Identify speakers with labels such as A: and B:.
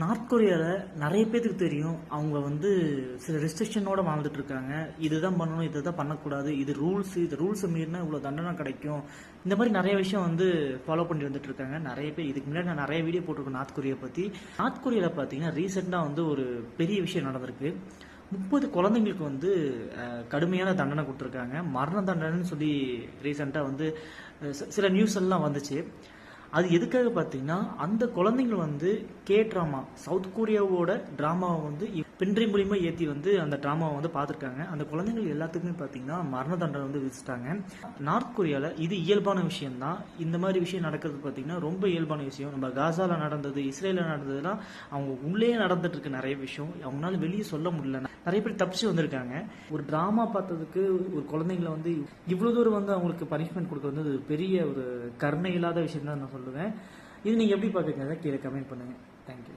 A: North கொரியாவில் நிறைய பேருக்கு தெரியும். அவங்க சில ரெஸ்ட்ரிக்ஷனோட வாழ்ந்துட்டு இருக்காங்க. இதுதான் பண்ணணும், இதை தான் பண்ணக்கூடாது, இது ரூல்ஸ், இது ரூல்ஸை மீறினா இவ்வளோ தண்டனை கிடைக்கும். இந்த மாதிரி நிறைய விஷயம் ஃபாலோ பண்ணி வந்துட்டு இருக்காங்க. நிறைய பேர் இதுக்கு முன்னாடி நான் நிறைய வீடியோ போட்டிருக்கேன் நார்த் கொரியா பற்றி. நார்த் கொரியாவில் பார்த்தீங்கன்னா ரீசெண்டாக ஒரு பெரிய விஷயம் நடந்திருக்கு. 30 குழந்தைங்களுக்கு கடுமையான தண்டனை கொடுத்துருக்காங்க. மரண தண்டனைன்னு சொல்லி ரீசெண்டாக சில நியூஸ் எல்லாம் வந்துச்சு. அது எதுக்காக பார்த்தீங்கன்னா, அந்த குழந்தைங்க கே ட்ராமா, சவுத் கொரியாவோட ட்ராமாவை பென்ட்ரைவ் மூலியமாக ஏற்றி அந்த ட்ராமாவை பார்த்துருக்காங்க. அந்த குழந்தைங்கள் எல்லாத்துக்குமே பார்த்தீங்கன்னா மரண தண்டனை விதிச்சிட்டாங்க. நார்த் கொரியாவில் இது இயல்பான விஷயம்தான். இந்த மாதிரி விஷயம் நடக்கிறது பார்த்தீங்கன்னா ரொம்ப இயல்பான விஷயம். நம்ம காசாவில் நடந்தது, இஸ்ரேலில் நடந்ததுலாம் அவங்க உள்ளே நடந்துட்டு இருக்கு. நிறைய விஷயம் அவங்களால வெளியே சொல்ல முடியல. நிறைய பேர் தப்பிச்சு வந்திருக்காங்க. ஒரு ட்ராமா பார்த்ததுக்கு ஒரு குழந்தைங்களை இவ்வளோ தூரம் அவங்களுக்கு பனிஷ்மெண்ட் கொடுக்க பெரிய ஒரு கருணை இல்லாத விஷயம் தான் நான் சொல்லுவேன். இது நீங்கள் எப்படி பார்க்குறீங்க? கீழே கமெண்ட் பண்ணுங்கள். தேங்க்யூ.